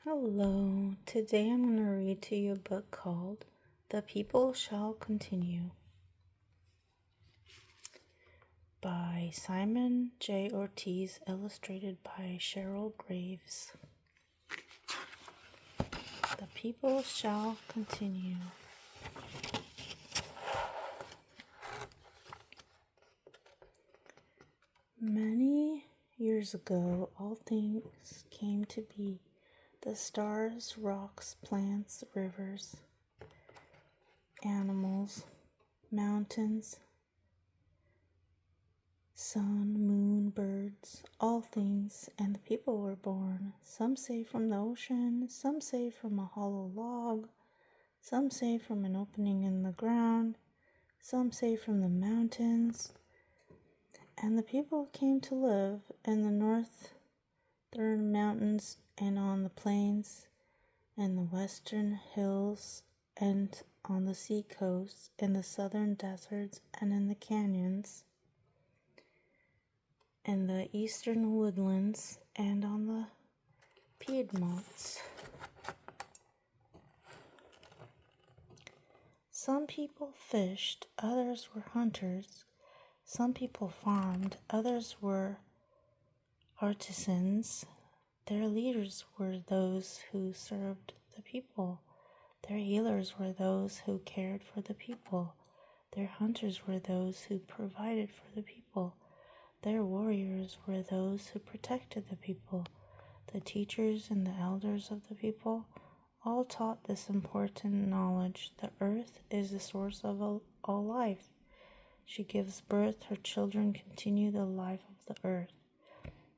Hello, today I'm going to read to you a book called The People Shall Continue by Simon J. Ortiz, illustrated by Cheryl Graves. The People Shall Continue. Many years ago, all things came to be. The stars, rocks, plants, rivers, animals, mountains, sun, moon, birds, all things, and the people were born. Some say from the ocean, some say from a hollow log, some say from an opening in the ground, some say from the mountains. And the people came to live in the northern mountains and on the plains and the western hills and on the sea coast, in the southern deserts and in the canyons, in the eastern woodlands and on the Piedmonts. Some people fished, others were hunters. Some people farmed, others were artisans. Their leaders were those who served the people. Their healers were those who cared for the people. Their hunters were those who provided for the people. Their warriors were those who protected the people. The teachers and the elders of the people all taught this important knowledge. The earth is the source of all life. She gives birth, her children continue the life of the earth.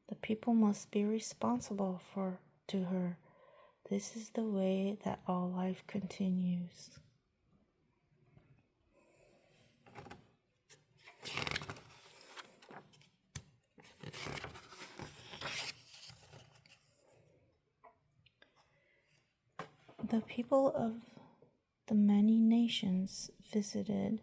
The people must be responsible to her. This is the way that all life continues. The people of the many nations visited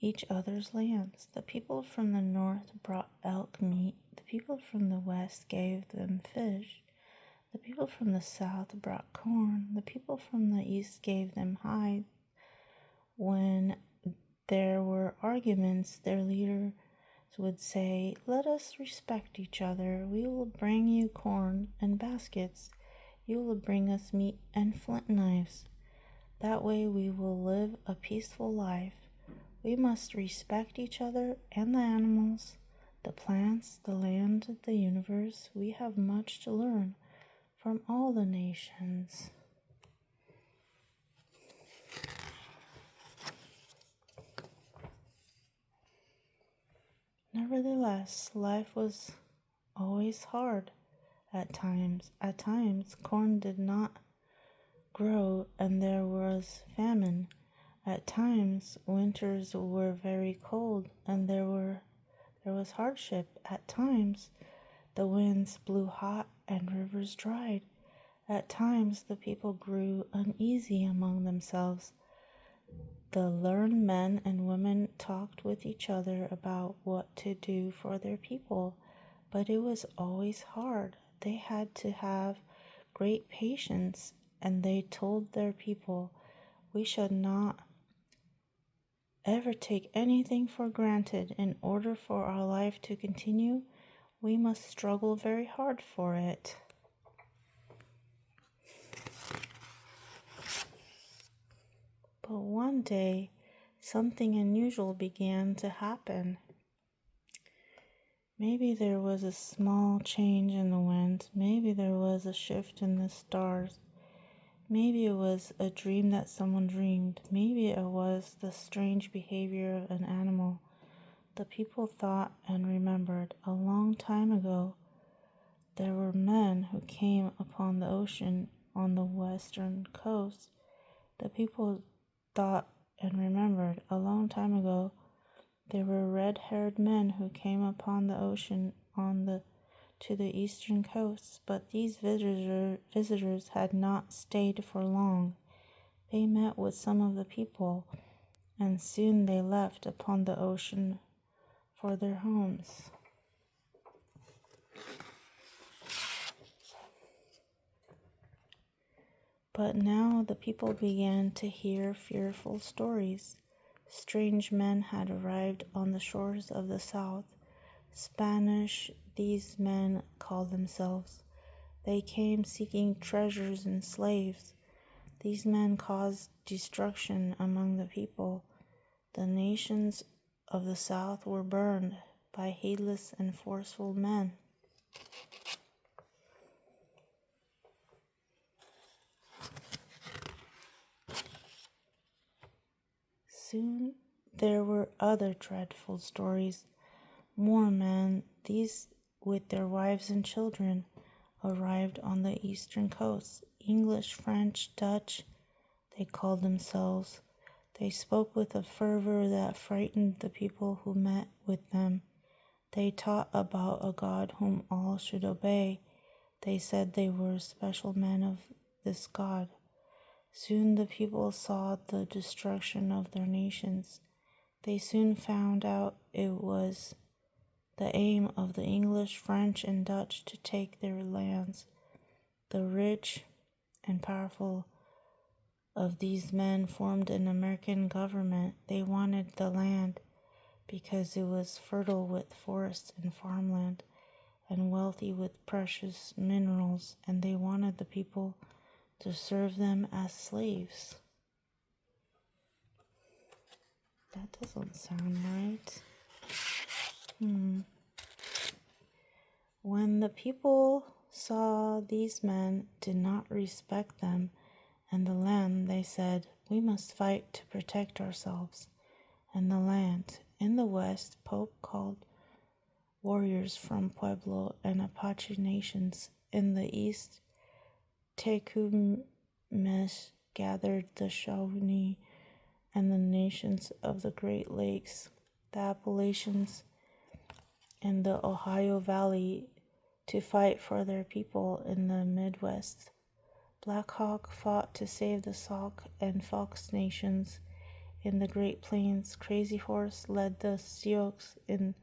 each other's lands. The people from the north brought elk meat. The people from the west gave them fish. The people from the south brought corn. The people from the east gave them hides. When there were arguments, their leaders would say, "Let us respect each other. We will bring you corn and baskets. You will bring us meat and flint knives. That way we will live a peaceful life. We must respect each other and the animals, the plants, the land, the universe. We have much to learn from all the nations." Nevertheless, life was always hard at times. At times, corn did not grow and there was famine. At times, winters were very cold and there was hardship. At times, the winds blew hot and rivers dried. At times, the people grew uneasy among themselves. The learned men and women talked with each other about what to do for their people, but it was always hard. They had to have great patience, and they told their people, "We should not ever take anything for granted. In order for our life to continue, we must struggle very hard for it." But one day, something unusual began to happen. Maybe there was a small change in the wind. Maybe there was a shift in the stars. Maybe it was a dream that someone dreamed. Maybe it was the strange behavior of an animal. The people thought and remembered, a long time ago, there were men who came upon the ocean on the western coast. The people thought and remembered, a long time ago, there were red-haired men who came upon the ocean to the eastern coast, but these visitors had not stayed for long. They met with some of the people, and soon they left upon the ocean for their homes. But now the people began to hear fearful stories. Strange men had arrived on the shores of the south. Spanish, these men called themselves. They came seeking treasures and slaves. These men caused destruction among the people. The nations of the south were burned by heedless and forceful men. Soon there were other dreadful stories. More men, these with their wives and children, arrived on the eastern coast. English, French, Dutch, they called themselves. They spoke with a fervor that frightened the people who met with them. They taught about a God whom all should obey. They said they were special men of this God. Soon the people saw the destruction of their nations. They soon found out it was the aim of the English, French, and Dutch to take their lands. The rich and powerful of these men formed an American government. They wanted the land because it was fertile with forests and farmland and wealthy with precious minerals, and they wanted the people to serve them as slaves. That doesn't sound right. When the people saw these men did not respect them and the land, they said, "We must fight to protect ourselves and the land." In the west, Pope called warriors from Pueblo and Apache nations. In the east, Tecumseh gathered the Shawnee and the nations of the Great Lakes, the Appalachians, and the Ohio Valley to fight for their people in the Midwest. Black Hawk fought to save the Sauk and Fox nations in the Great Plains. Crazy Horse led the Sioux in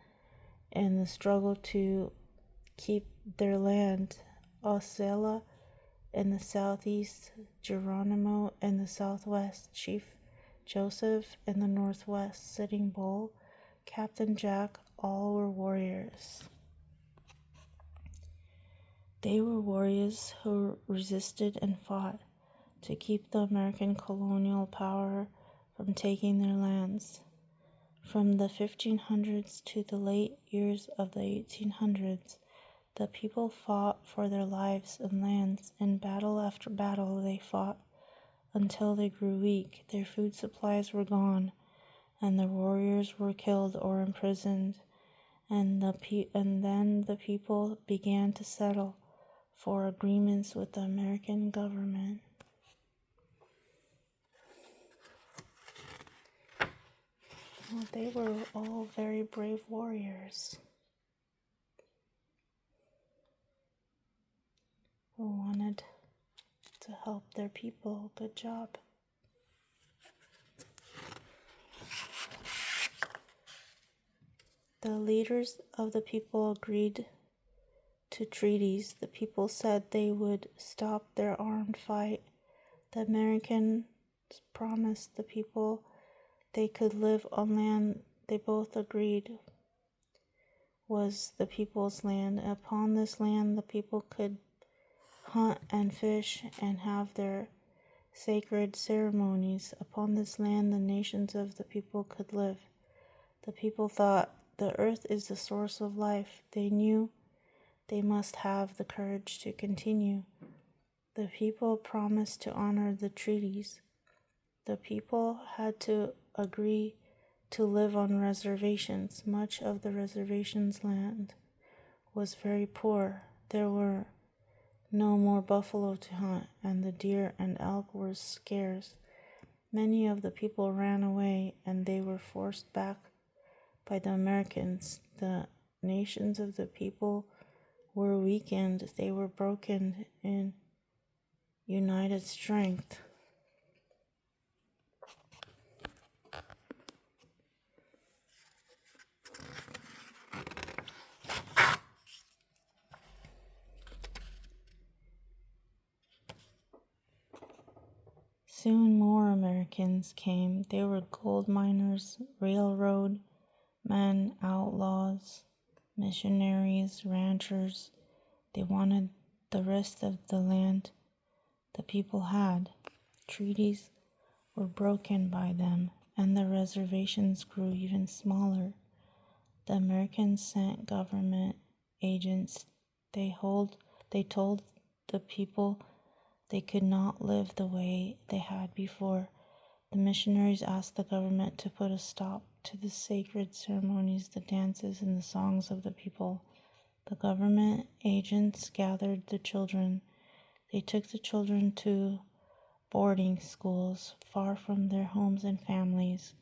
the struggle to keep their land. Osceola in the southeast, Geronimo in the southwest, Chief Joseph in the northwest, Sitting Bull, Captain Jack, all were warriors. They were warriors who resisted and fought to keep the American colonial power from taking their lands. From the 1500s to the late years of the 1800s, the people fought for their lives and lands. In battle after battle, they fought until they grew weak. Their food supplies were gone, and the warriors were killed or imprisoned. And then the people began to settle for agreements with the American government. Well, they were all very brave warriors who wanted to help their people. Good job. The leaders of the people agreed to treaties. The people said they would stop their armed fight. The Americans promised the people they could live on land they both agreed was the people's land. Upon this land, the people could hunt and fish and have their sacred ceremonies. Upon this land, the nations of the people could live. The people thought the earth is the source of life. They knew they must have the courage to continue. The people promised to honor the treaties. The people had to agree to live on reservations. Much of the reservation's land was very poor. There were no more buffalo to hunt, and the deer and elk were scarce. Many of the people ran away, and they were forced back by the Americans. The nations of the people were weakened. They were broken in united strength. Soon more Americans came. They were gold miners, railroad men, outlaws, missionaries, ranchers. They wanted the rest of the land the people had. Treaties were broken by them, and the reservations grew even smaller. The Americans sent government agents. They told the people they could not live the way they had before. The missionaries asked the government to put a stop to the sacred ceremonies, the dances, and the songs of the people. The government agents gathered the children. They took the children to boarding schools far from their homes and families.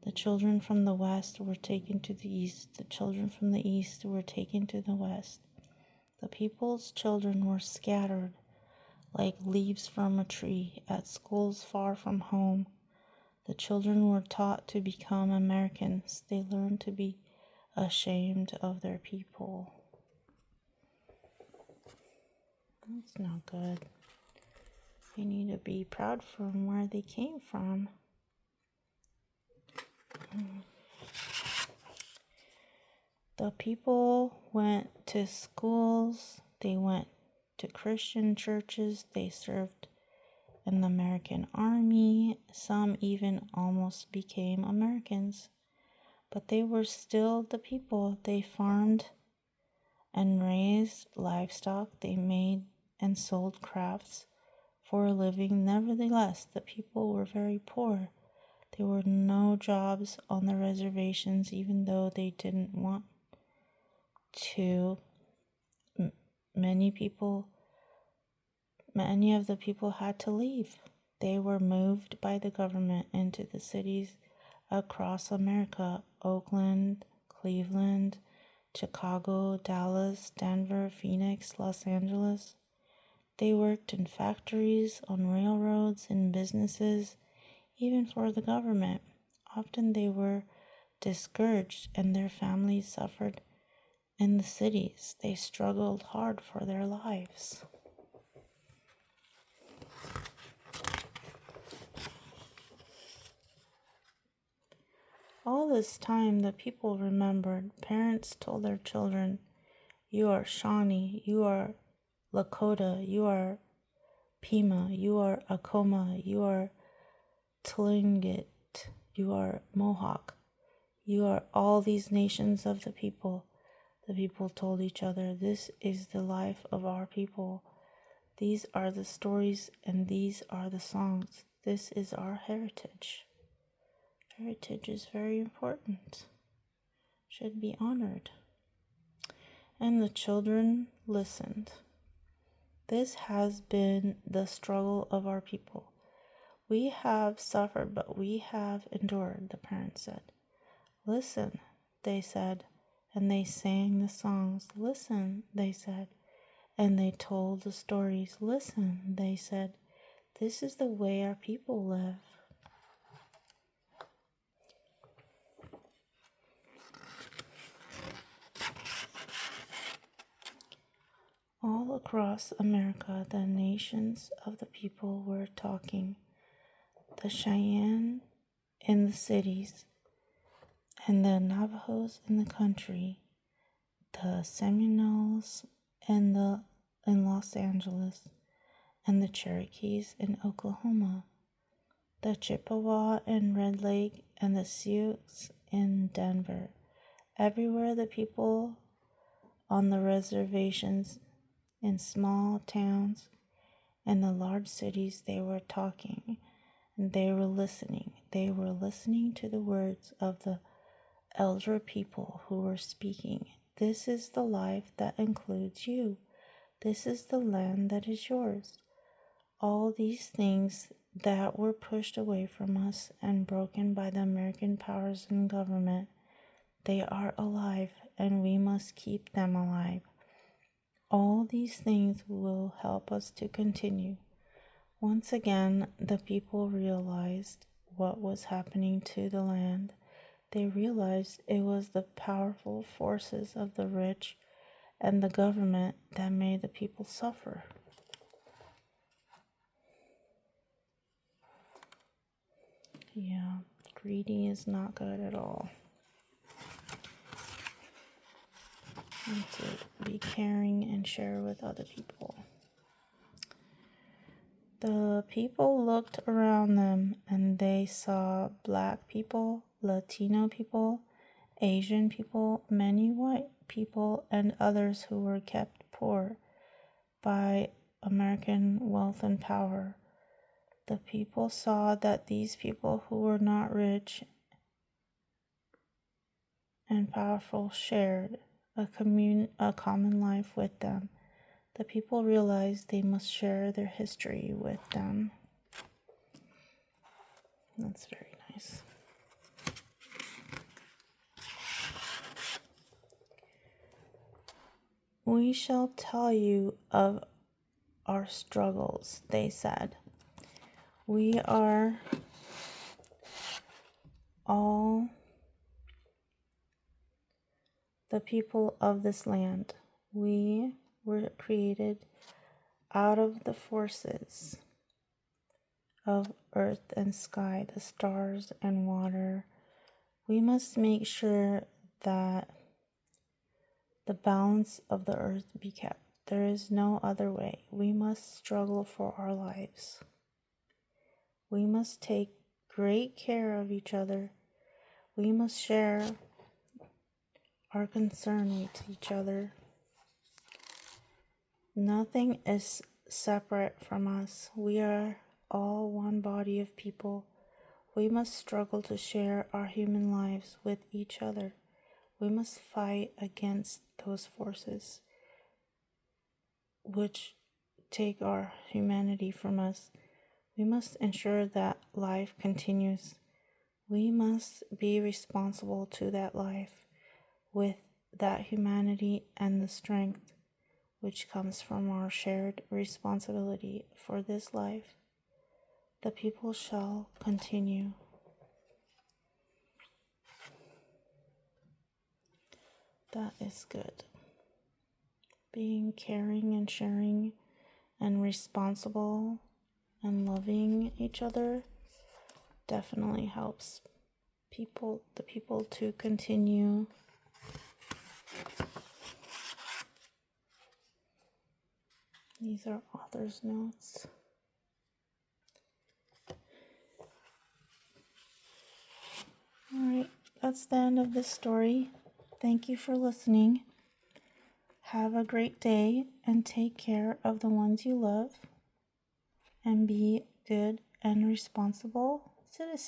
The children from the west were taken to the east. The children from the east were taken to the west. The people's children were scattered like leaves from a tree at schools far from home. The children were taught to become Americans. They learned to be ashamed of their people. That's not good. They need to be proud from where they came from. The people went to schools. They went to Christian churches. They served in the American Army. Some even almost became Americans. But they were still the people. They farmed and raised livestock. They made and sold crafts for a living. Nevertheless, the people were very poor. There were no jobs on the reservations, even though they didn't want to. Many of the people had to leave. They were moved by the government into the cities across America: Oakland, Cleveland, Chicago, Dallas, Denver, Phoenix, Los Angeles. They worked in factories, on railroads, in businesses, even for the government. Often they were discouraged and their families suffered in the cities. They struggled hard for their lives. All this time, the people remembered. Parents told their children, "You are Shawnee, you are Lakota, you are Pima, you are Acoma, you are Tlingit, you are Mohawk, you are all these nations of the people." The people told each other, "This is the life of our people. These are the stories and these are the songs. This is our heritage." Heritage is very important, should be honored. And the children listened. This has been the struggle of our people. We have suffered, but we have endured, the parents said. "Listen," they said, and they sang the songs. "Listen," they said, and they told the stories. "Listen," they said, "this is the way our people live." All across America, the nations of the people were talking. The Cheyenne in the cities, and the Navajos in the country, the Seminoles in Los Angeles, and the Cherokees in Oklahoma, the Chippewa in Red Lake, and the Sioux in Denver. Everywhere the people on the reservations, in small towns and the large cities, they were talking and they were listening. They were listening to the words of the elder people who were speaking. "This is the life that includes you. This is the land that is yours. All these things that were pushed away from us and broken by the American powers and government, they are alive and we must keep them alive. All these things will help us to continue." Once again, the people realized what was happening to the land. They realized it was the powerful forces of the rich and the government that made the people suffer. Yeah, greedy is not good at all. And to be caring and share with other people. The people looked around them and they saw Black people, Latino people, Asian people, many white people, and others who were kept poor by American wealth and power. The people saw that these people who were not rich and powerful shared a common life with them. The people realized they must share their history with them. That's very nice. We shall tell you of our struggles, they said. We are all the people of this land. We were created out of the forces of earth and sky, the stars and water. We must make sure that the balance of the earth be kept. There is no other way. We must struggle for our lives. We must take great care of each other. We must share our concern with each other. Nothing is separate from us. We are all one body of people. We must struggle to share our human lives with each other. We must fight against those forces which take our humanity from us. We must ensure that life continues. We must be responsible to that life with that humanity and the strength which comes from our shared responsibility for this life. The people shall continue. That is good. Being caring and sharing and responsible and loving each other definitely helps the people to continue. These are author's notes. Alright, that's the end of this story. Thank you for listening. Have a great day and take care of the ones you love. And be good and responsible citizens.